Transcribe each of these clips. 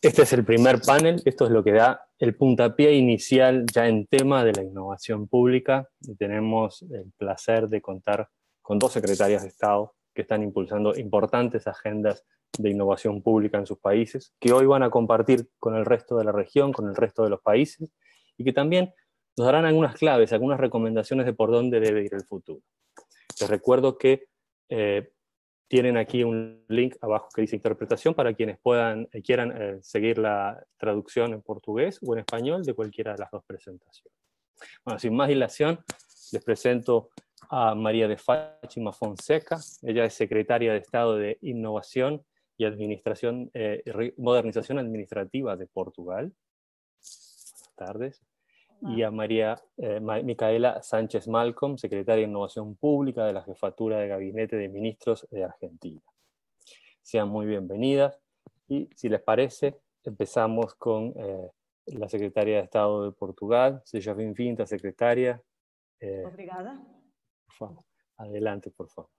Este es el primer panel, esto es lo que da el puntapié inicial ya en tema de la innovación pública. Y tenemos el placer de contar con dos secretarias de Estado que están impulsando importantes agendas de innovación pública en sus países, que hoy van a compartir con el resto de la región, con el resto de los países, y que también nos darán algunas claves, algunas recomendaciones de por dónde debe ir el futuro. Les recuerdo que tienen aquí un link abajo que dice interpretación para quienes quieran seguir la traducción en portugués o en español de cualquiera de las dos presentaciones. Bueno, sin más dilación, les presento a María de Fátima Fonseca. Ella es secretaria de Estado de Innovación y Modernización Administrativa de Portugal. Buenas tardes. Y a Micaela Sánchez Malcom, secretaria de Innovación Pública de la Jefatura de Gabinete de Ministros de Argentina. Sean muy bienvenidas y, si les parece, empezamos con la secretaria de Estado de Portugal. Seja bem-vinda, secretaria. Obrigada. Por favor. Adelante, por favor.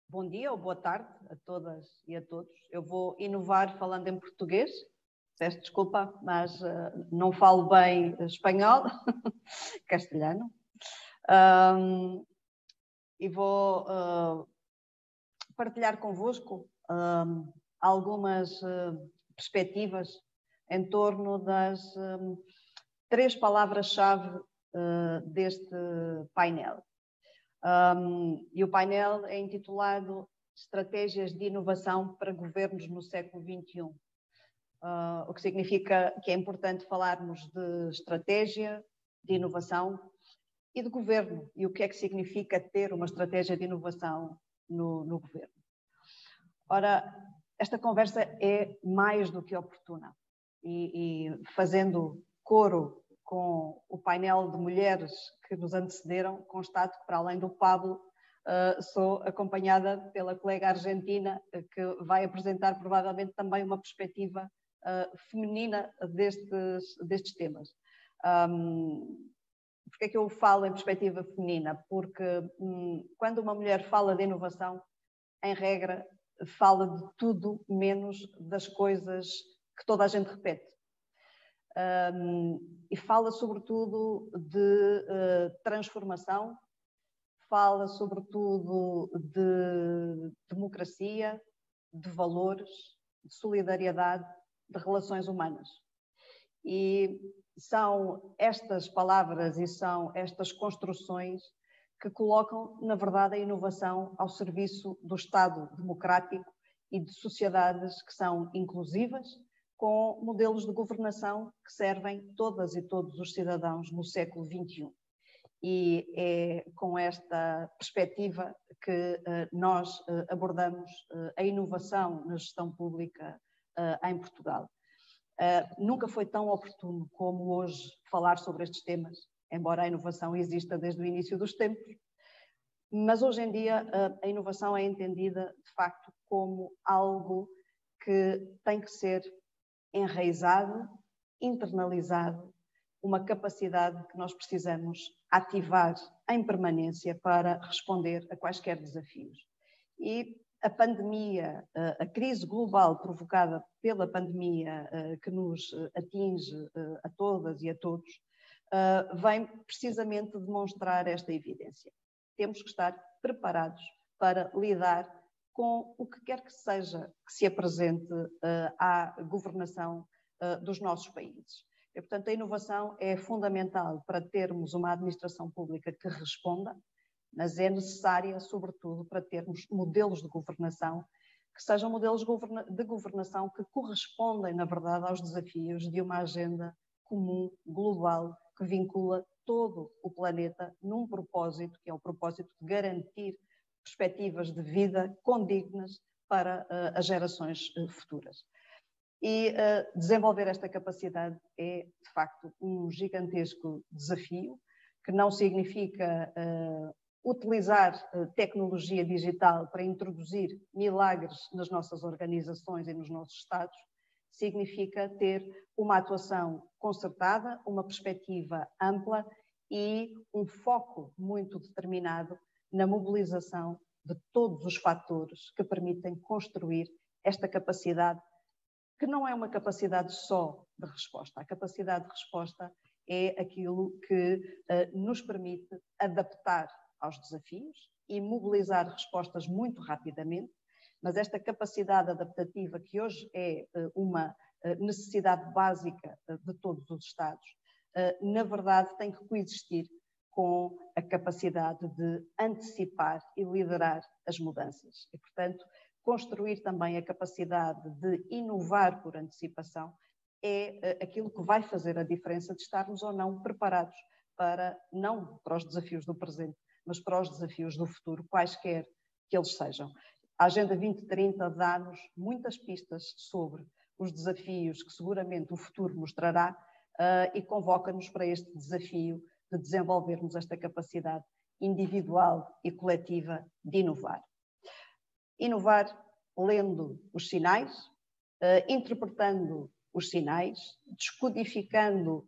Bom dia ou boa tarde a todas e a todos. Eu vou inovar falando em português. Peço desculpa, mas não falo bem espanhol, castelhano. E vou partilhar convosco algumas perspectivas em torno das três palavras-chave deste painel. E o painel é intitulado Estratégias de Inovação para Governos no século XXI. O que significa que é importante falarmos de estratégia, de inovação e de governo. E o que é que significa ter uma estratégia de inovação no governo. Ora, esta conversa é mais do que oportuna. E fazendo coro com o painel de mulheres que nos antecederam, constato que, para além do Pablo, sou acompanhada pela colega argentina, que vai apresentar provavelmente também uma perspectiva feminina destes temas. Porque é que eu falo em perspectiva feminina? Porque quando uma mulher fala de inovação, em regra, fala de tudo menos das coisas que toda a gente repete. E fala sobretudo de transformação, fala sobretudo de democracia, de valores, de solidariedade, de relações humanas. E são estas palavras e são estas construções que colocam, na verdade, a inovação ao serviço do Estado democrático e de sociedades que são inclusivas, com modelos de governação que servem todas e todos os cidadãos no século XXI. E é com esta perspectiva que nós abordamos a inovação na gestão pública em Portugal. Nunca foi tão oportuno como hoje falar sobre estes temas, embora a inovação exista desde o início dos tempos, mas hoje em dia a inovação é entendida de facto como algo que tem que ser enraizado, internalizado, uma capacidade que nós precisamos ativar em permanência para responder a quaisquer desafios. E a pandemia, a crise global provocada pela pandemia que nos atinge a todas e a todos, vem precisamente demonstrar esta evidência. Temos que estar preparados para lidar com o que quer que seja que se apresente à governação dos nossos países. E, portanto, a inovação é fundamental para termos uma administração pública que responda, mas é necessária, sobretudo, para termos modelos de governação que sejam modelos de governação que correspondem, na verdade, aos desafios de uma agenda comum, global, que vincula todo o planeta num propósito, que é o propósito de garantir perspectivas de vida condignas para as gerações futuras. E desenvolver esta capacidade é, de facto, um gigantesco desafio, que não significa utilizar tecnologia digital para introduzir milagres nas nossas organizações e nos nossos Estados, significa ter uma atuação concertada, uma perspectiva ampla e um foco muito determinado na mobilização de todos os fatores que permitem construir esta capacidade, que não é uma capacidade só de resposta. A capacidade de resposta é aquilo que nos permite adaptar aos desafios e mobilizar respostas muito rapidamente, mas esta capacidade adaptativa, que hoje é uma necessidade básica de todos os Estados, na verdade tem que coexistir com a capacidade de antecipar e liderar as mudanças. E, portanto, construir também a capacidade de inovar por antecipação é aquilo que vai fazer a diferença de estarmos ou não preparados não para os desafios do presente, mas para os desafios do futuro, quaisquer que eles sejam. A Agenda 2030 dá-nos muitas pistas sobre os desafios que seguramente o futuro mostrará e convoca-nos para este desafio de desenvolvermos esta capacidade individual e coletiva de inovar. Inovar lendo os sinais, interpretando os sinais, descodificando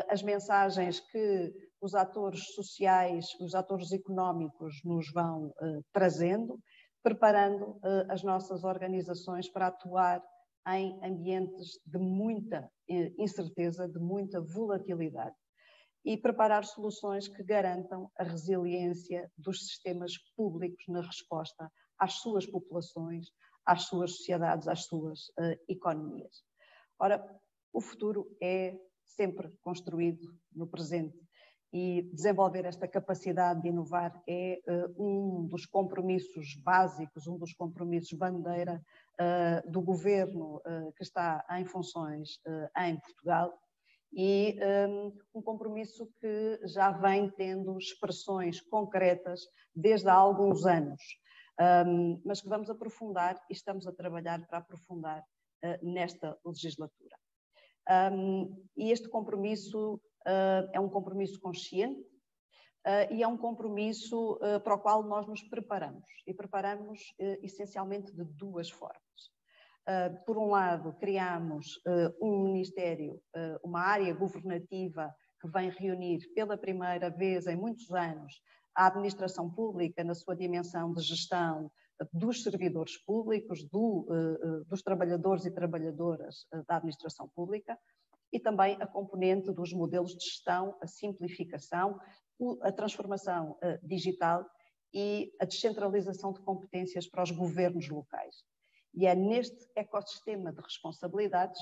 as mensagens que os atores sociais, os atores económicos nos vão trazendo, preparando as nossas organizações para atuar em ambientes de muita incerteza, de muita volatilidade e preparar soluções que garantam a resiliência dos sistemas públicos na resposta às suas populações, às suas sociedades, às suas economias. Ora, o futuro é sempre construído no presente e desenvolver esta capacidade de inovar é um dos compromissos básicos, um dos compromissos bandeira do governo que está em funções em Portugal e um compromisso que já vem tendo expressões concretas desde há alguns anos, mas que vamos aprofundar e estamos a trabalhar para aprofundar nesta legislatura. E este compromisso é um compromisso consciente e é um compromisso para o qual nós nos preparamos. E preparamos essencialmente de duas formas. Por um lado, criamos um ministério, uma área governativa que vem reunir pela primeira vez em muitos anos a administração pública na sua dimensão de gestão dos servidores públicos, dos trabalhadores e trabalhadoras da administração pública, e também a componente dos modelos de gestão, a simplificação, a transformação digital e a descentralização de competências para os governos locais. E é neste ecossistema de responsabilidades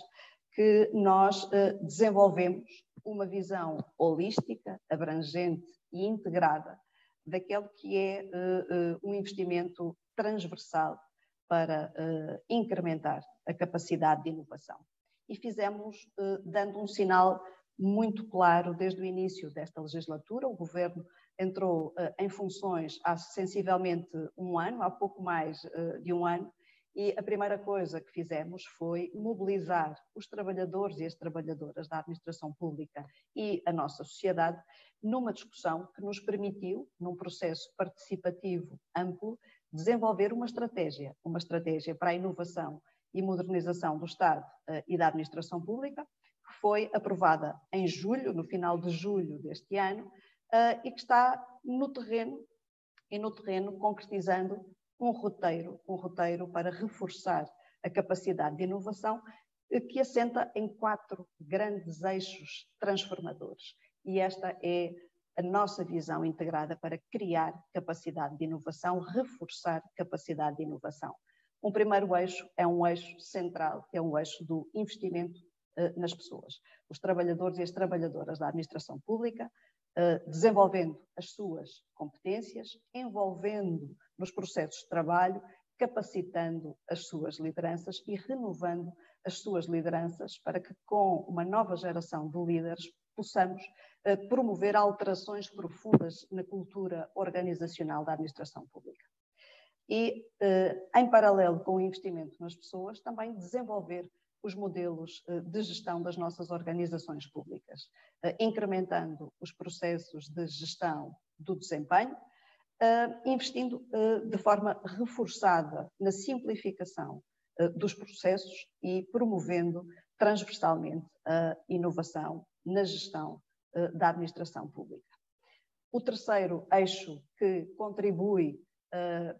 que nós desenvolvemos uma visão holística, abrangente e integrada daquele que é um investimento transversal para incrementar a capacidade de inovação. E fizemos dando um sinal muito claro desde o início desta legislatura. O Governo entrou em funções há sensivelmente um ano, há pouco mais de um ano, e a primeira coisa que fizemos foi mobilizar os trabalhadores e as trabalhadoras da administração pública e a nossa sociedade numa discussão que nos permitiu, num processo participativo amplo, desenvolver uma estratégia para a inovação e modernização do Estado e da administração pública, que foi aprovada em julho, no final de julho deste ano, e que está no terreno concretizando um roteiro para reforçar a capacidade de inovação que assenta em 4 grandes eixos transformadores. E esta é a nossa visão integrada para criar capacidade de inovação, reforçar capacidade de inovação. Um primeiro eixo é um eixo central, que é um eixo do investimento nas pessoas. Os trabalhadores e as trabalhadoras da administração pública, desenvolvendo as suas competências, envolvendo nos processos de trabalho, capacitando as suas lideranças e renovando as suas lideranças para que, com uma nova geração de líderes, possamos promover alterações profundas na cultura organizacional da administração pública. E, em paralelo com o investimento nas pessoas, também desenvolver os modelos de gestão das nossas organizações públicas, incrementando os processos de gestão do desempenho, investindo de forma reforçada na simplificação dos processos e promovendo transversalmente a inovação na gestão da administração pública. O terceiro eixo que contribui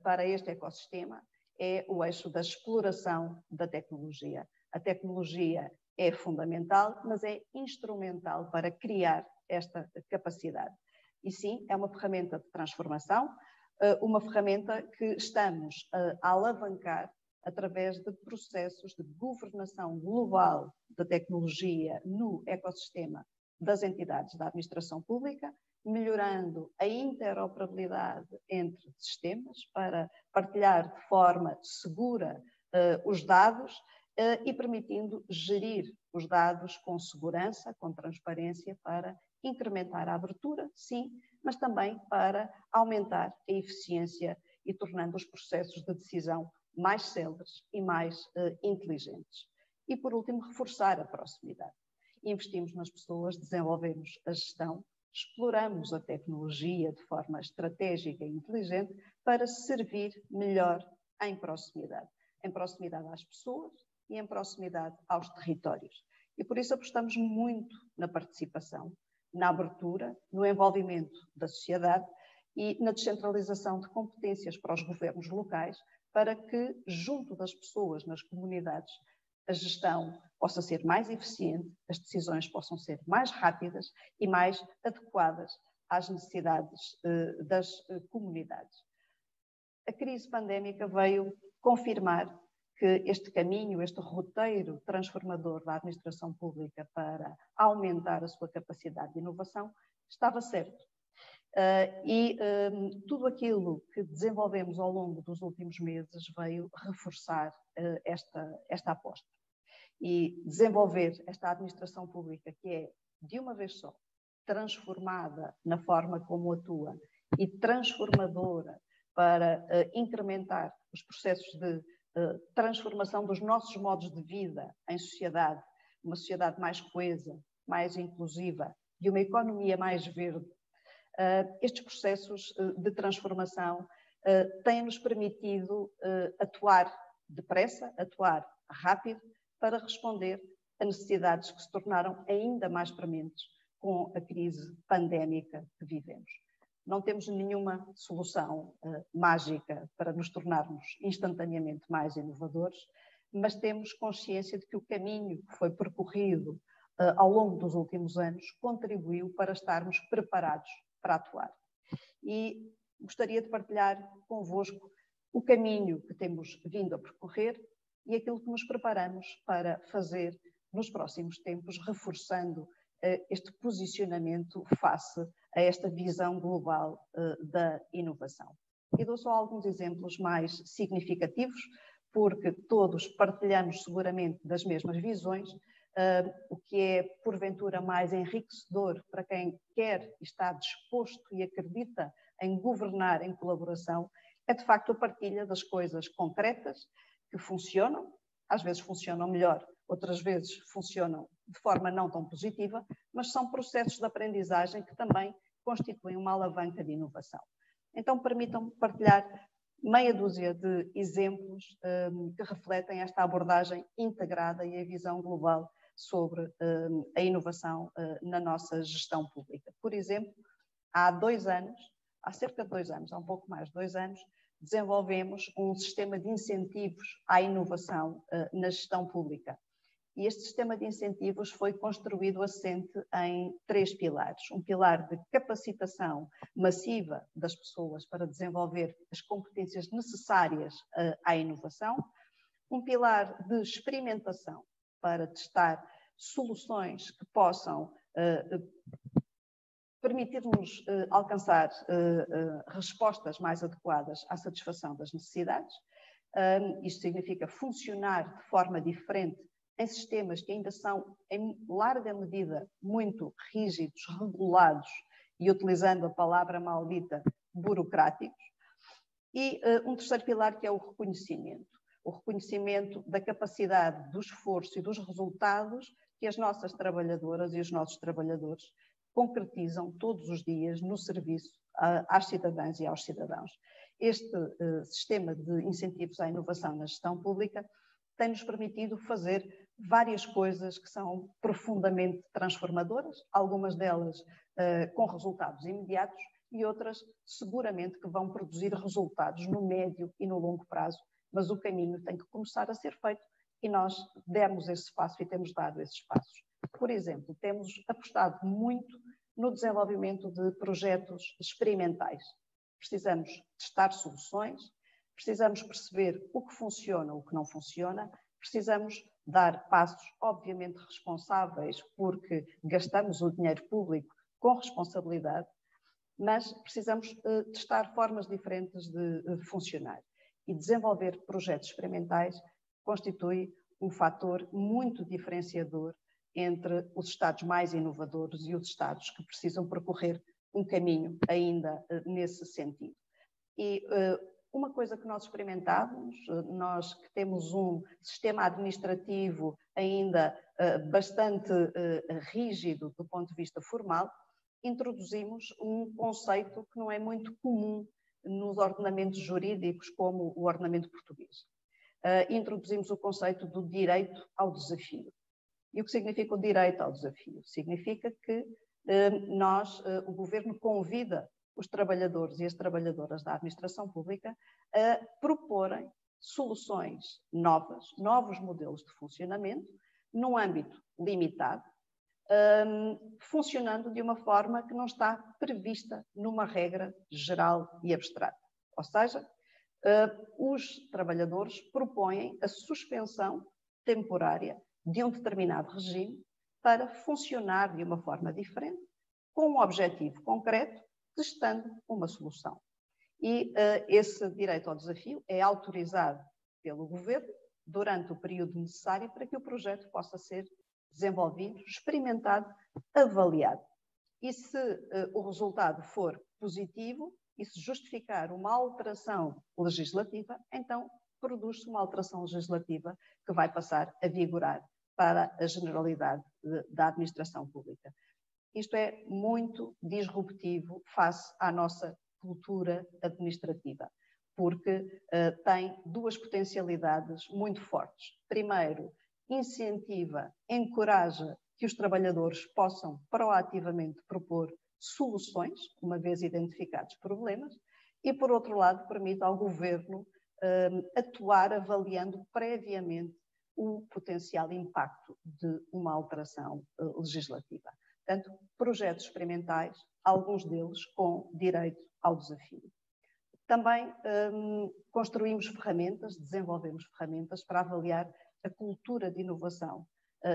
para este ecossistema é o eixo da exploração da tecnologia. A tecnologia é fundamental, mas é instrumental para criar esta capacidade. E sim, é uma ferramenta de transformação, uma ferramenta que estamos a alavancar através de processos de governação global da tecnologia no ecossistema das entidades da administração pública, melhorando a interoperabilidade entre sistemas para partilhar de forma segura os dados e permitindo gerir os dados com segurança, com transparência, para incrementar a abertura, sim, mas também para aumentar a eficiência e tornando os processos de decisão mais céleres e mais inteligentes. E, por último, reforçar a proximidade. Investimos nas pessoas, desenvolvemos a gestão, exploramos a tecnologia de forma estratégica e inteligente para servir melhor em proximidade às pessoas e em proximidade aos territórios. E por isso apostamos muito na participação, na abertura, no envolvimento da sociedade e na descentralização de competências para os governos locais, para que, junto das pessoas nas comunidades, a gestão possa ser mais eficiente, as decisões possam ser mais rápidas e mais adequadas às necessidades das comunidades. A crise pandémica veio confirmar que este caminho, este roteiro transformador da administração pública para aumentar a sua capacidade de inovação estava certo. Tudo aquilo que desenvolvemos ao longo dos últimos meses veio reforçar esta aposta. E desenvolver esta administração pública que é, de uma vez só, transformada na forma como atua e transformadora para incrementar os processos de transformação dos nossos modos de vida em sociedade, uma sociedade mais coesa, mais inclusiva e uma economia mais verde. Estes processos de transformação têm-nos permitido atuar depressa, atuar rápido, para responder a necessidades que se tornaram ainda mais prementes com a crise pandémica que vivemos. Não temos nenhuma solução mágica para nos tornarmos instantaneamente mais inovadores, mas temos consciência de que o caminho que foi percorrido ao longo dos últimos anos contribuiu para estarmos preparados para atuar. E gostaria de partilhar convosco o caminho que temos vindo a percorrer e aquilo que nos preparamos para fazer nos próximos tempos, reforçando este posicionamento face a esta visão global da inovação. E dou só alguns exemplos mais significativos, porque todos partilhamos seguramente das mesmas visões, o que é, porventura, mais enriquecedor para quem quer e está disposto e acredita em governar em colaboração, é de facto a partilha das coisas concretas que funcionam, às vezes funcionam melhor, outras vezes funcionam de forma não tão positiva, mas são processos de aprendizagem que também constituem uma alavanca de inovação. Então, permitam-me partilhar meia dúzia de exemplos que refletem esta abordagem integrada e a visão global sobre a inovação na nossa gestão pública. Por exemplo, há cerca de 2 anos, há um pouco mais de 2 anos, desenvolvemos um sistema de incentivos à inovação na gestão pública. E este sistema de incentivos foi construído assente em 3 pilares. Um pilar de capacitação massiva das pessoas para desenvolver as competências necessárias à inovação. Um pilar de experimentação para testar soluções que possam permitir-nos alcançar respostas mais adequadas à satisfação das necessidades. Isto significa funcionar de forma diferente em sistemas que ainda são, em larga medida, muito rígidos, regulados e, utilizando a palavra maldita, burocráticos. E um terceiro pilar que é o reconhecimento da capacidade, do esforço e dos resultados que as nossas trabalhadoras e os nossos trabalhadores concretizam todos os dias no serviço às cidadãs e aos cidadãos. Este sistema de incentivos à inovação na gestão pública tem-nos permitido fazer várias coisas que são profundamente transformadoras, algumas delas com resultados imediatos e outras seguramente que vão produzir resultados no médio e no longo prazo mas o caminho tem que começar a ser feito e nós demos esse espaço e temos dado esses passos. Por exemplo, temos apostado muito no desenvolvimento de projetos experimentais. Precisamos testar soluções, precisamos perceber o que funciona, o que não funciona, precisamos dar passos, obviamente, responsáveis, porque gastamos o dinheiro público com responsabilidade, mas precisamos testar formas diferentes de funcionar. E desenvolver projetos experimentais constitui um fator muito diferenciador entre os Estados mais inovadores e os Estados que precisam percorrer um caminho ainda nesse sentido. E uma coisa que nós experimentávamos, nós que temos um sistema administrativo ainda bastante rígido do ponto de vista formal, introduzimos um conceito que não é muito comum nos ordenamentos jurídicos como o ordenamento português. Introduzimos o conceito do direito ao desafio. E o que significa o direito ao desafio? Significa que o Governo convida os trabalhadores e as trabalhadoras da administração pública a proporem soluções novas, novos modelos de funcionamento, num âmbito limitado, funcionando de uma forma que não está prevista numa regra geral e abstrata. Ou seja, os trabalhadores propõem a suspensão temporária de um determinado regime para funcionar de uma forma diferente, com um objetivo concreto, testando uma solução. E esse direito ao desafio é autorizado pelo Governo durante o período necessário para que o projeto possa ser desenvolvido, experimentado, avaliado. E se o resultado for positivo e se justificar uma alteração legislativa, então produz-se uma alteração legislativa que vai passar a vigorar para a generalidade da administração pública. Isto é muito disruptivo face à nossa cultura administrativa, porque tem duas potencialidades muito fortes. Primeiro, incentiva, encoraja que os trabalhadores possam proativamente propor soluções, uma vez identificados problemas, e, por outro lado, permite ao Governo atuar avaliando previamente o potencial impacto de uma alteração legislativa. Portanto, projetos experimentais, alguns deles com direito ao desafio. Também construímos ferramentas, desenvolvemos ferramentas para avaliar a cultura de inovação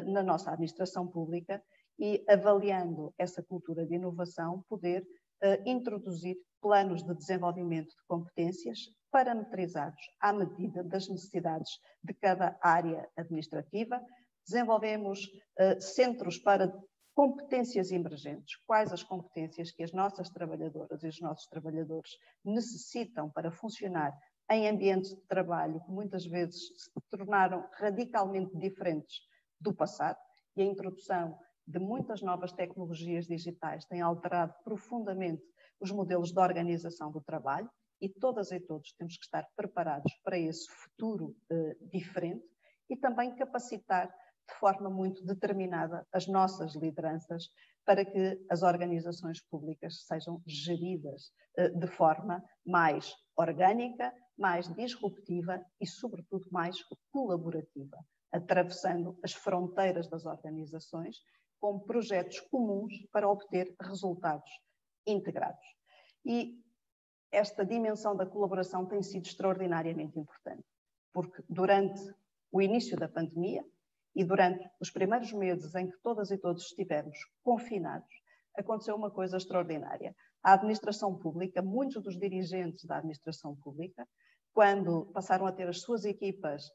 na nossa administração pública e, avaliando essa cultura de inovação, poder introduzir planos de desenvolvimento de competências parametrizados à medida das necessidades de cada área administrativa. Desenvolvemos centros para competências emergentes. Quais as competências que as nossas trabalhadoras e os nossos trabalhadores necessitam para funcionar em ambientes de trabalho que muitas vezes se tornaram radicalmente diferentes do passado, e a introdução de muitas novas tecnologias digitais tem alterado profundamente os modelos de organização do trabalho, e todas e todos temos que estar preparados para esse futuro diferente, e também capacitar de forma muito determinada as nossas lideranças para que as organizações públicas sejam geridas de forma mais orgânica, mais disruptiva e, sobretudo, mais colaborativa, atravessando as fronteiras das organizações com projetos comuns para obter resultados integrados. E esta dimensão da colaboração tem sido extraordinariamente importante, porque durante o início da pandemia e durante os primeiros meses em que todas e todos estivemos confinados, aconteceu uma coisa extraordinária. A administração pública, muitos dos dirigentes da administração pública, quando passaram a ter as suas equipas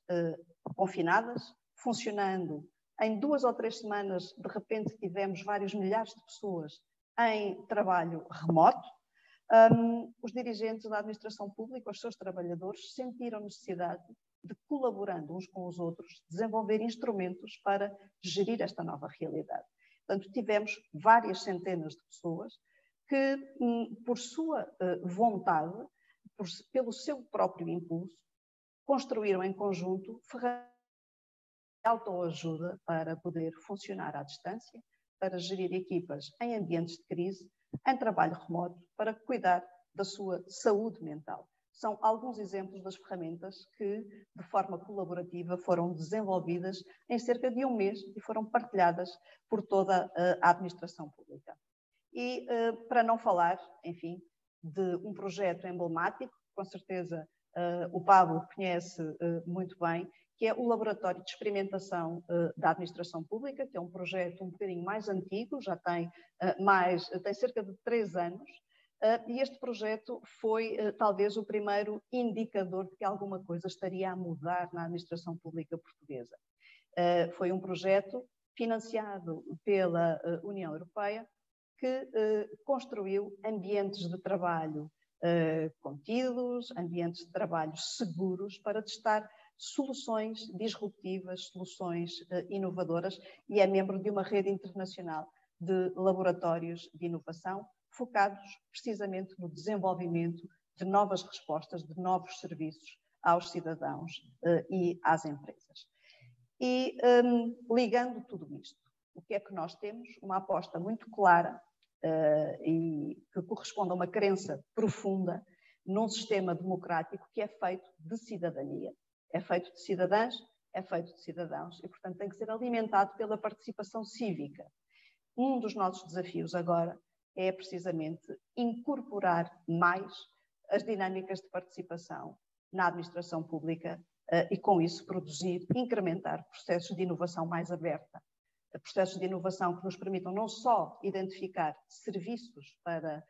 confinadas, funcionando, em 2 ou 3 semanas, de repente tivemos vários milhares de pessoas em trabalho remoto. Os dirigentes da administração pública, os seus trabalhadores, sentiram necessidade de, colaborando uns com os outros, desenvolver instrumentos para gerir esta nova realidade. Portanto, tivemos várias centenas de pessoas que, por sua vontade, pelo seu próprio impulso, construíram em conjunto ferramentas de autoajuda para poder funcionar à distância, para gerir equipas em ambientes de crise, em trabalho remoto, para cuidar da sua saúde mental. são alguns exemplos das ferramentas que, de forma colaborativa, foram desenvolvidas em cerca de um mês e foram partilhadas por toda a administração pública. E para não falar, enfim, de um projeto emblemático, com certeza o Pablo conhece muito bem, que é o Laboratório de Experimentação da Administração Pública, que é um projeto um bocadinho mais antigo, já tem cerca de 3 anos, e este projeto foi talvez o primeiro indicador de que alguma coisa estaria a mudar na administração pública portuguesa. Foi um projeto financiado pela União Europeia que construiu ambientes de trabalho contidos, ambientes de trabalho seguros para testar soluções disruptivas, soluções inovadoras, e é membro de uma rede internacional de laboratórios de inovação focados precisamente no desenvolvimento de novas respostas, de novos serviços aos cidadãos e às empresas. E ligando tudo isto, o que é que nós temos? Uma aposta muito clara e que corresponde a uma crença profunda num sistema democrático que é feito de cidadania. É feito de cidadãs, é feito de cidadãos e, portanto, tem que ser alimentado pela participação cívica. Um dos nossos desafios agora é precisamente incorporar mais as dinâmicas de participação na administração pública e, com isso, produzir, incrementar processos de inovação mais aberta. Processos de inovação que nos permitam não só identificar serviços para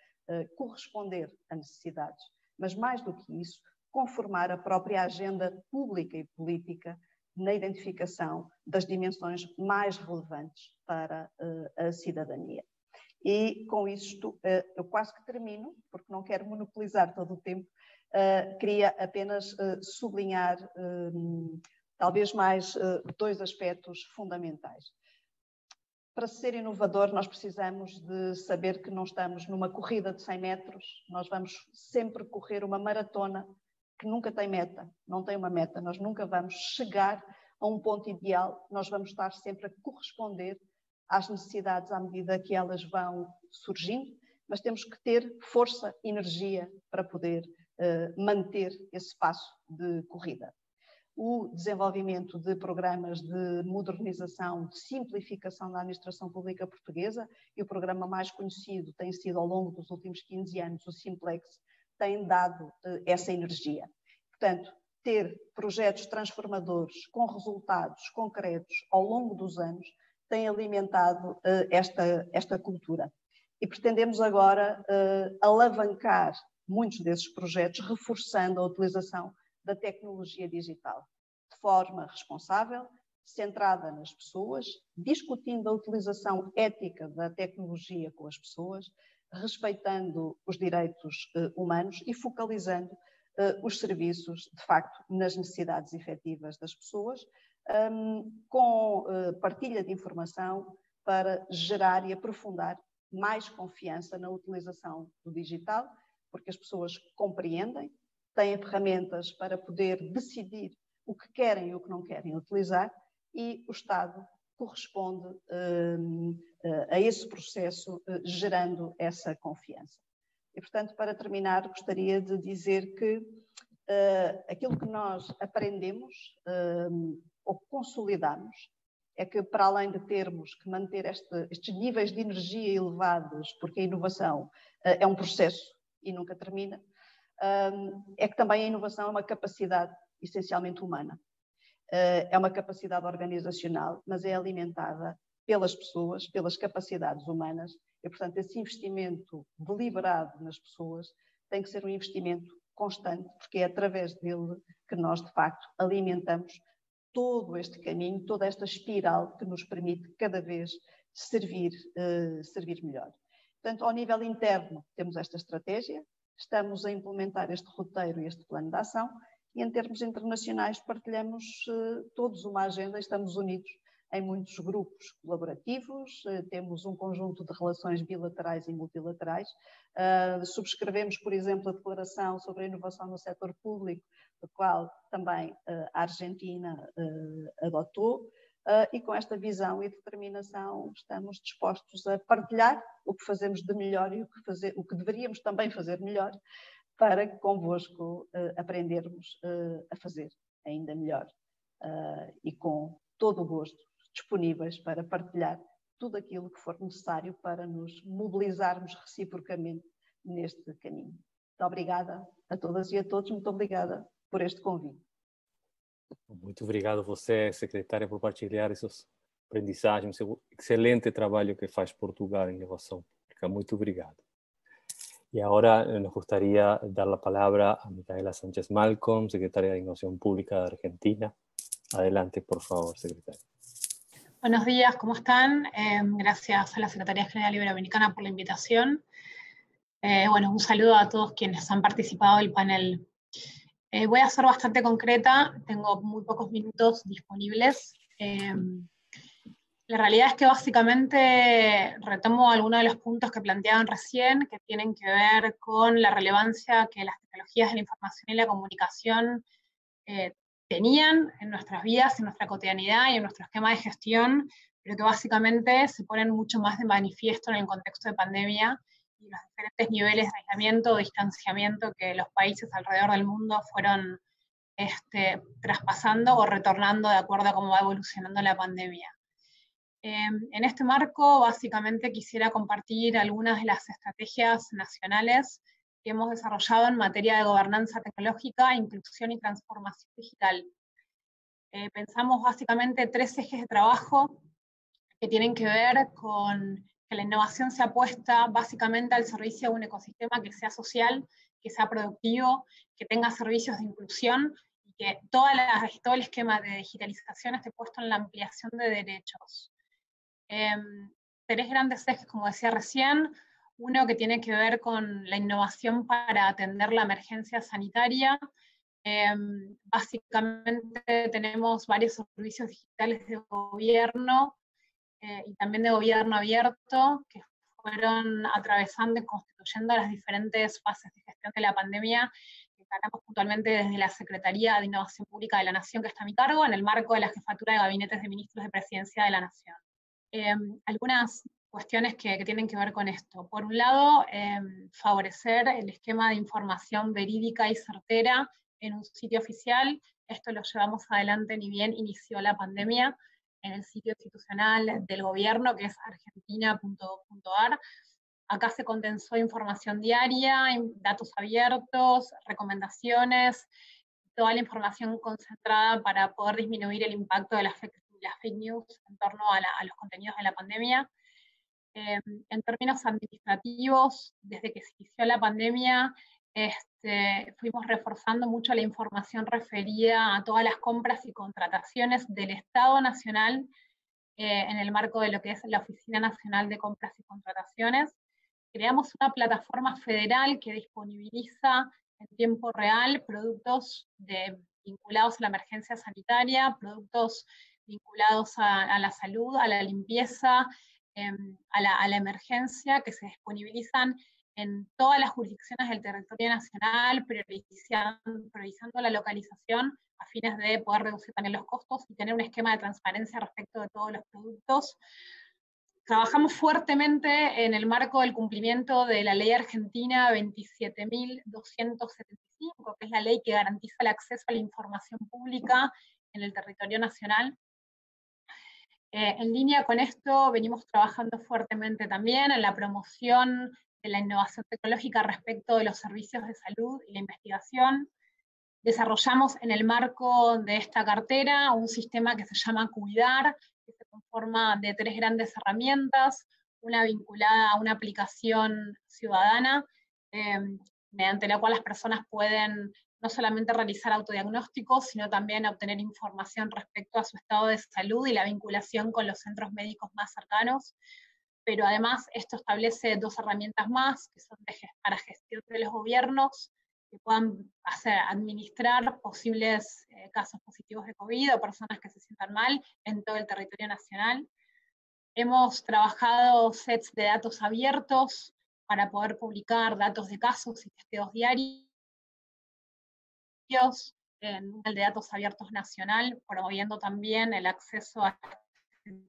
corresponder a necessidades, mas, mais do que isso, conformar a própria agenda pública e política na identificação das dimensões mais relevantes para a cidadania. E com isto eu quase que termino, porque não quero monopolizar todo o tempo, queria apenas sublinhar talvez mais 2 aspectos fundamentais. Para ser inovador, nós precisamos de saber que não estamos numa corrida de 100 metros, nós vamos sempre correr uma maratona que nunca tem meta, não tem uma meta, nós nunca vamos chegar a um ponto ideal, nós vamos estar sempre a corresponder às necessidades à medida que elas vão surgindo, mas temos que ter força, energia para poder manter esse passo de corrida. O desenvolvimento de programas de modernização, de simplificação da administração pública portuguesa, e o programa mais conhecido tem sido ao longo dos últimos 15 anos o Simplex, tem dado essa energia. Portanto, ter projetos transformadores com resultados concretos ao longo dos anos tem alimentado esta cultura. E pretendemos agora alavancar muitos desses projetos, reforçando a utilização da tecnologia digital, de forma responsável, centrada nas pessoas, discutindo a utilização ética da tecnologia com as pessoas, respeitando os direitos humanos e focalizando os serviços, de facto, nas necessidades efetivas das pessoas, com partilha de informação para gerar e aprofundar mais confiança na utilização do digital, porque as pessoas compreendem, têm ferramentas para poder decidir o que querem e o que não querem utilizar, e o Estado corresponde a esse processo, gerando essa confiança. E, portanto, para terminar, gostaria de dizer que aquilo que nós aprendemos ou consolidamos é que, para além de termos que manter estes níveis de energia elevados, porque a inovação é um processo e nunca termina, é que também a inovação é uma capacidade essencialmente humana. É uma capacidade organizacional, mas é alimentada pelas pessoas, pelas capacidades humanas, e, portanto, esse investimento deliberado nas pessoas tem que ser um investimento constante, porque é através dele que nós, de facto, alimentamos todo este caminho, toda esta espiral que nos permite cada vez servir melhor. Portanto, ao nível interno, temos esta estratégia, estamos a implementar este roteiro e este plano de ação, e em termos internacionais partilhamos todos uma agenda, estamos unidos em muitos grupos colaborativos, temos um conjunto de relações bilaterais e multilaterais, subscrevemos, por exemplo, a Declaração sobre a Inovação no Setor Público, a qual também a Argentina adotou, e com esta visão e determinação estamos dispostos a partilhar o que fazemos de melhor e o que deveríamos também fazer melhor, para convosco aprendermos a fazer ainda melhor e com todo o gosto disponíveis para partilhar tudo aquilo que for necessário para nos mobilizarmos reciprocamente neste caminho. Muito obrigada a todas e a todos, muito obrigada por este convite. Muito obrigado a você, secretária, por partilhar esses aprendizagens, esse excelente trabalho que faz Portugal em inovação pública. Muito obrigado. Y ahora nos gustaría dar la palabra a Micaela Sánchez Malcom, secretaria de Innovación Pública de Argentina. Adelante, por favor, secretaria. Buenos días, ¿cómo están? Gracias a la Secretaría General Iberoamericana por la invitación. Bueno, un saludo a todos quienes han participado del panel. Voy a ser bastante concreta, tengo muy pocos minutos disponibles. La realidad es que básicamente retomo algunos de los puntos que planteaban recién, que tienen que ver con la relevancia que las tecnologías de la información y la comunicación tenían en nuestras vidas, en nuestra cotidianidad y en nuestro esquema de gestión, pero que básicamente se ponen mucho más de manifiesto en el contexto de pandemia y los diferentes niveles de aislamiento o distanciamiento que los países alrededor del mundo fueron traspasando o retornando de acuerdo a cómo va evolucionando la pandemia. En este marco, básicamente quisiera compartir algunas de las estrategias nacionales que hemos desarrollado en materia de gobernanza tecnológica, inclusión y transformación digital. Pensamos básicamente 3 ejes de trabajo que tienen que ver con que la innovación sea puesta básicamente al servicio de un ecosistema que sea social, que sea productivo, que tenga servicios de inclusión y que todo el esquema de digitalización esté puesto en la ampliación de derechos. 3 grandes ejes, como decía recién. Uno que tiene que ver con la innovación para atender la emergencia sanitaria. Básicamente tenemos varios servicios digitales de gobierno y también de gobierno abierto que fueron atravesando y constituyendo las diferentes fases de gestión de la pandemia que encaramos puntualmente desde la Secretaría de Innovación Pública de la Nación, que está a mi cargo, en el marco de la Jefatura de Gabinetes de Ministros de Presidencia de la Nación. Algunas cuestiones que tienen que ver con esto. Por un lado, favorecer el esquema de información verídica y certera en un sitio oficial. Esto lo llevamos adelante ni bien inició la pandemia en el sitio institucional del gobierno, que es argentina.gov.ar. Acá se condensó información diaria, datos abiertos, recomendaciones, toda la información concentrada para poder disminuir el impacto de las fake news en torno a los contenidos de la pandemia. En términos administrativos, desde que se inició la pandemia, fuimos reforzando mucho la información referida a todas las compras y contrataciones del Estado Nacional en el marco de lo que es la Oficina Nacional de Compras y Contrataciones. Creamos una plataforma federal que disponibiliza en tiempo real productos vinculados a la emergencia sanitaria, productos vinculados a la salud, a la limpieza, a la emergencia, que se disponibilizan en todas las jurisdicciones del territorio nacional, priorizando la localización a fines de poder reducir también los costos y tener un esquema de transparencia respecto de todos los productos. Trabajamos fuertemente en el marco del cumplimiento de la ley argentina 27.275, que es la ley que garantiza el acceso a la información pública en el territorio nacional. En línea con esto, venimos trabajando fuertemente también en la promoción de la innovación tecnológica respecto de los servicios de salud y la investigación. Desarrollamos en el marco de esta cartera un sistema que se llama Cuidar, que se conforma de 3 grandes herramientas, una vinculada a una aplicación ciudadana, mediante la cual las personas pueden no solamente realizar autodiagnósticos, sino también obtener información respecto a su estado de salud y la vinculación con los centros médicos más cercanos. Pero además esto establece 2 herramientas más, que son para gestión de los gobiernos, que puedan administrar posibles casos positivos de COVID o personas que se sientan mal en todo el territorio nacional. Hemos trabajado sets de datos abiertos para poder publicar datos de casos y testeos diarios en el de datos abiertos nacional, promoviendo también el acceso a este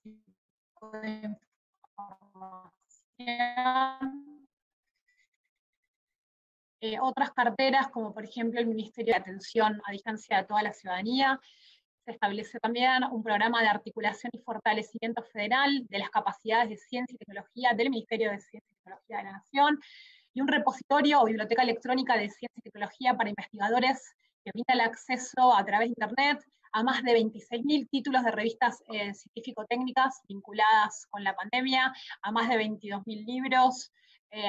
tipo de información. Otras carteras, como por ejemplo el Ministerio de Atención a Distancia de toda la ciudadanía. Se establece también un programa de articulación y fortalecimiento federal de las capacidades de ciencia y tecnología del Ministerio de Ciencia y Tecnología de la Nación, y un repositorio o biblioteca electrónica de ciencia y tecnología para investigadores que brinda el acceso a través de Internet a más de 26.000 títulos de revistas científico-técnicas vinculadas con la pandemia, a más de 22.000 libros,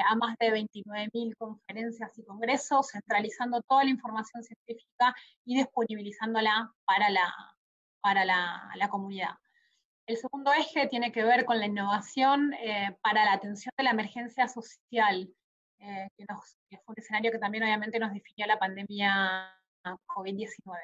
a más de 29.000 conferencias y congresos, centralizando toda la información científica y disponibilizándola para la comunidad. El segundo eje tiene que ver con la innovación para la atención de la emergencia social, que fue un escenario que también obviamente nos definió la pandemia COVID-19.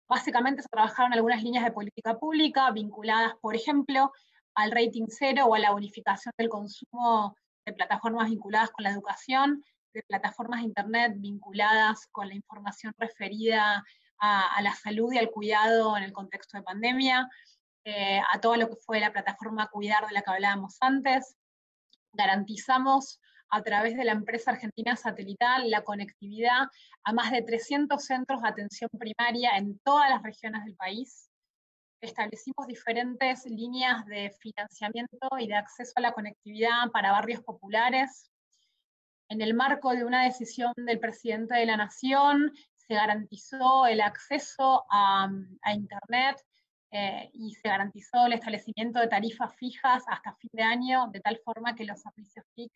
Básicamente se trabajaron algunas líneas de política pública vinculadas, por ejemplo, al rating cero o a la unificación del consumo de plataformas vinculadas con la educación, de plataformas de Internet vinculadas con la información referida a la salud y al cuidado en el contexto de pandemia, a todo lo que fue la plataforma Cuidar de la que hablábamos antes. Garantizamos a través de la empresa argentina satelital la conectividad a más de 300 centros de atención primaria en todas las regiones del país. Establecimos diferentes líneas de financiamiento y de acceso a la conectividad para barrios populares. En el marco de una decisión del presidente de la Nación, se garantizó el acceso a Internet y se garantizó el establecimiento de tarifas fijas hasta fin de año, de tal forma que los servicios TIC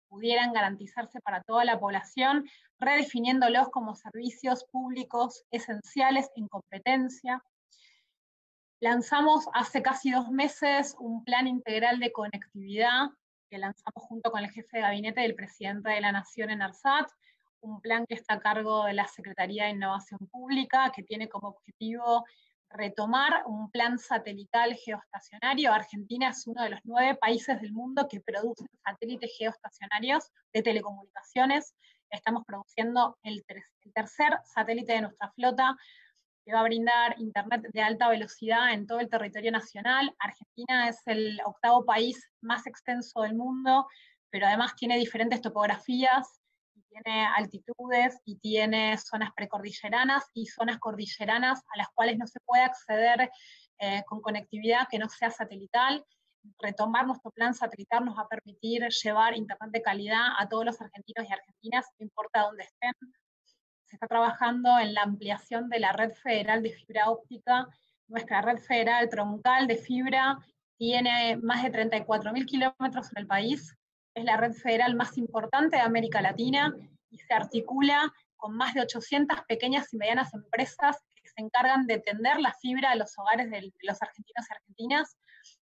pudieran garantizarse para toda la población, redefiniéndolos como servicios públicos esenciales en competencia. Lanzamos hace casi 2 meses un plan integral de conectividad que lanzamos junto con el jefe de gabinete del presidente de la Nación en ARSAT, un plan que está a cargo de la Secretaría de Innovación Pública, que tiene como objetivo retomar un plan satelital geoestacionario. Argentina es uno de los 9 países del mundo que producen satélites geoestacionarios de telecomunicaciones. Estamos produciendo el tercer satélite de nuestra flota, que va a brindar Internet de alta velocidad en todo el territorio nacional. Argentina es el 8º país más extenso del mundo, pero además tiene diferentes topografías, tiene altitudes y tiene zonas precordilleranas y zonas cordilleranas a las cuales no se puede acceder con conectividad que no sea satelital. Retomar nuestro plan satelital nos va a permitir llevar Internet de calidad a todos los argentinos y argentinas, no importa dónde estén. Se está trabajando en la ampliación de la red federal de fibra óptica. Nuestra red federal troncal de fibra tiene más de 34.000 kilómetros en el país. Es la red federal más importante de América Latina y se articula con más de 800 pequeñas y medianas empresas que se encargan de tender la fibra a los hogares de los argentinos y argentinas.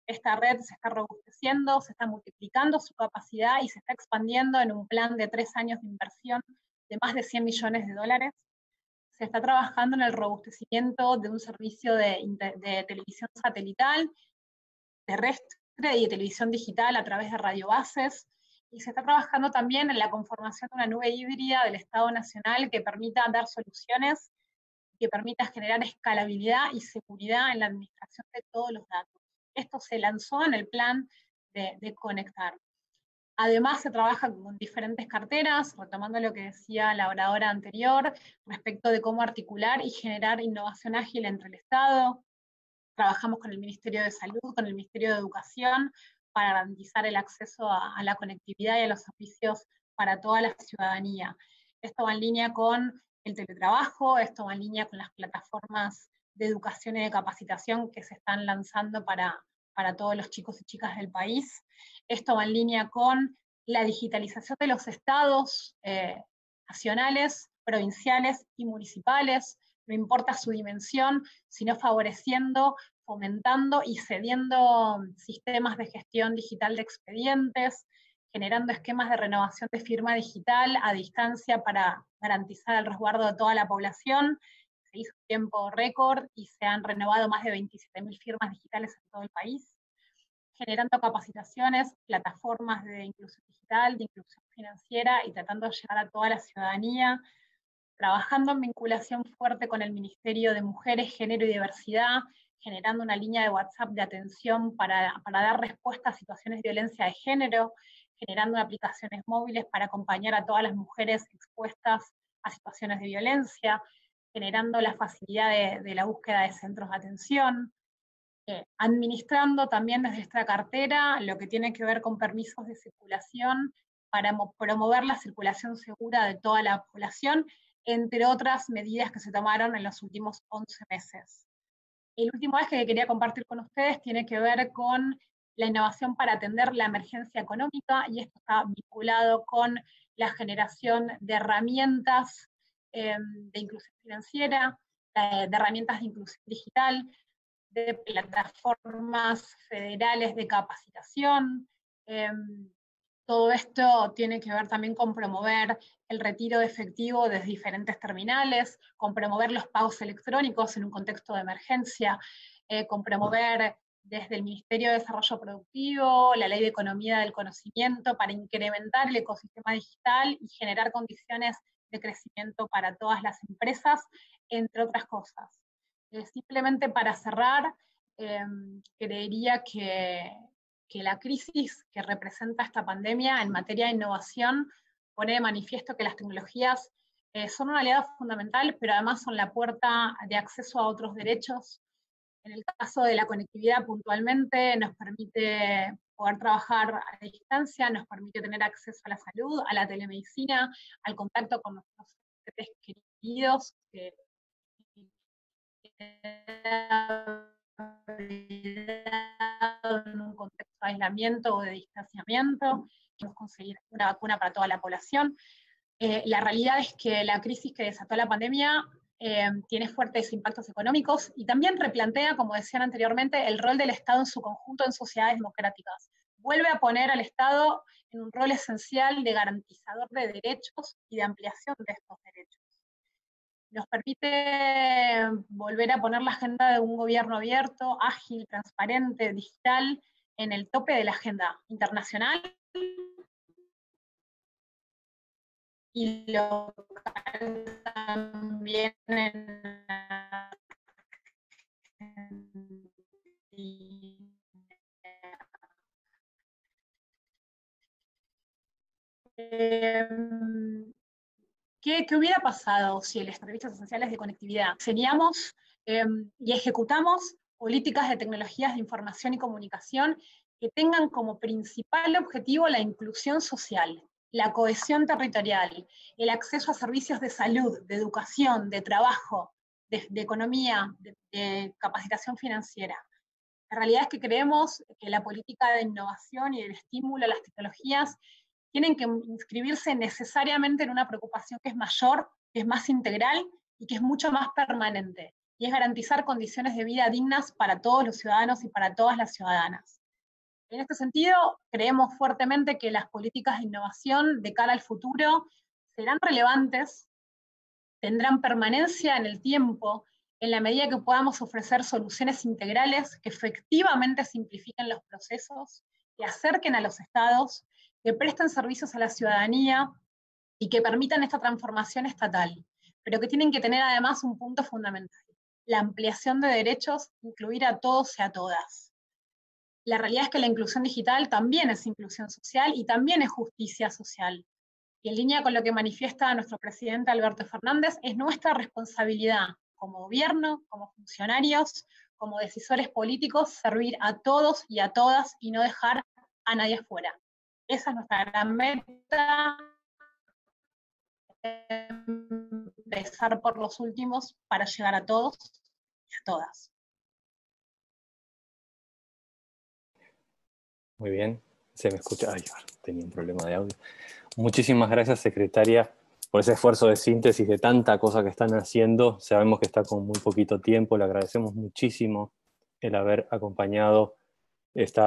Esta red se está robusteciendo, se está multiplicando su capacidad y se está expandiendo en un plan de 3 años de inversión de más de $100 millones. Se está trabajando en el robustecimiento de un servicio de televisión satelital, terrestre y de televisión digital a través de radiobases, y se está trabajando también en la conformación de una nube híbrida del Estado Nacional que permita dar soluciones, que permita generar escalabilidad y seguridad en la administración de todos los datos. Esto se lanzó en el plan de conectar. Además, se trabaja con diferentes carteras, retomando lo que decía la oradora anterior, respecto de cómo articular y generar innovación ágil entre el Estado. Trabajamos con el Ministerio de Salud, con el Ministerio de Educación, para garantizar el acceso a la conectividad y a los servicios para toda la ciudadanía. Esto va en línea con el teletrabajo, esto va en línea con las plataformas de educación y de capacitación que se están lanzando para todos los chicos y chicas del país. Esto va en línea con la digitalización de los estados nacionales, provinciales y municipales, no importa su dimensión, sino favoreciendo, fomentando y cediendo sistemas de gestión digital de expedientes, generando esquemas de renovación de firma digital a distancia para garantizar el resguardo de toda la población. Se hizo en tiempo récord y se han renovado más de 27.000 firmas digitales en todo el país, generando capacitaciones, plataformas de inclusión digital, de inclusión financiera y tratando de llegar a toda la ciudadanía, trabajando en vinculación fuerte con el Ministerio de Mujeres, Género y Diversidad, generando una línea de WhatsApp de atención para dar respuesta a situaciones de violencia de género, generando aplicaciones móviles para acompañar a todas las mujeres expuestas a situaciones de violencia, generando la facilidad de la búsqueda de centros de atención, administrando también desde esta cartera lo que tiene que ver con permisos de circulación para promover la circulación segura de toda la población, entre otras medidas que se tomaron en los últimos 11 meses. El último eje que quería compartir con ustedes tiene que ver con la innovación para atender la emergencia económica, y esto está vinculado con la generación de herramientas de inclusión financiera, de herramientas de inclusión digital, de plataformas federales de capacitación. Todo esto tiene que ver también con promover el retiro de efectivo desde diferentes terminales, con promover los pagos electrónicos en un contexto de emergencia, con promover desde el Ministerio de Desarrollo Productivo la Ley de Economía del Conocimiento para incrementar el ecosistema digital y generar condiciones de crecimiento para todas las empresas, entre otras cosas. Simplemente para cerrar, creería que la crisis que representa esta pandemia en materia de innovación pone de manifiesto que las tecnologías son un aliado fundamental, pero además son la puerta de acceso a otros derechos. En el caso de la conectividad puntualmente nos permite poder trabajar a distancia, nos permite tener acceso a la salud, a la telemedicina, al contacto con nuestros seres queridos, que en un contexto de aislamiento o de distanciamiento, queremos conseguir una vacuna para toda la población. La realidad es que la crisis que desató la pandemia tiene fuertes impactos económicos y también replantea, como decían anteriormente, el rol del Estado en su conjunto en sociedades democráticas. Vuelve a poner al Estado en un rol esencial de garantizador de derechos y de ampliación de estos derechos. Nos permite volver a poner la agenda de un gobierno abierto, ágil, transparente, digital, en el tope de la agenda internacional y local también ¿Qué hubiera pasado si en los servicios esenciales de conectividad diseñamos y ejecutamos políticas de tecnologías de información y comunicación que tengan como principal objetivo la inclusión social, la cohesión territorial, el acceso a servicios de salud, de educación, de trabajo, de economía, de capacitación financiera? La realidad es que creemos que la política de innovación y el estímulo a las tecnologías tienen que inscribirse necesariamente en una preocupación que es mayor, que es más integral y que es mucho más permanente, y es garantizar condiciones de vida dignas para todos los ciudadanos y para todas las ciudadanas. En este sentido, creemos fuertemente que las políticas de innovación de cara al futuro serán relevantes, tendrán permanencia en el tiempo, en la medida que podamos ofrecer soluciones integrales que efectivamente simplifiquen los procesos, que acerquen a los estados, que presten servicios a la ciudadanía y que permitan esta transformación estatal, pero que tienen que tener además un punto fundamental: la ampliación de derechos, incluir a todos y a todas. La realidad es que la inclusión digital también es inclusión social y también es justicia social. Y en línea con lo que manifiesta nuestro presidente Alberto Fernández, es nuestra responsabilidad como gobierno, como funcionarios, como decisores políticos, servir a todos y a todas y no dejar a nadie afuera. Esa es nuestra gran meta, empezar por los últimos para llegar a todos y a todas. Muy bien, se me escucha. Ay, tenía un problema de audio. Muchísimas gracias, secretaria, por ese esfuerzo de síntesis de tanta cosa que están haciendo. Sabemos que está con muy poquito tiempo, le agradecemos muchísimo el haber acompañado este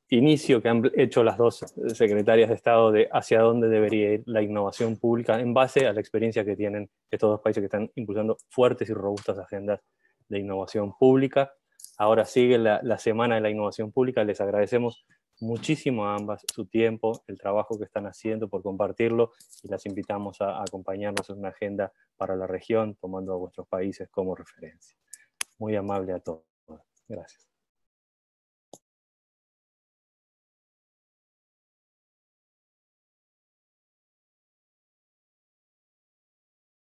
inicio que han hecho las dos secretarias de Estado de hacia dónde debería ir la innovación pública en base a la experiencia que tienen estos dos países que están impulsando fuertes y robustas agendas de innovación pública. Ahora sigue la Semana de la Innovación Pública. Les agradecemos muchísimo a ambas su tiempo, el trabajo que están haciendo, por compartirlo, y las invitamos a acompañarnos en una agenda para la región, tomando a vuestros países como referencia. Muy amable a todos. Gracias.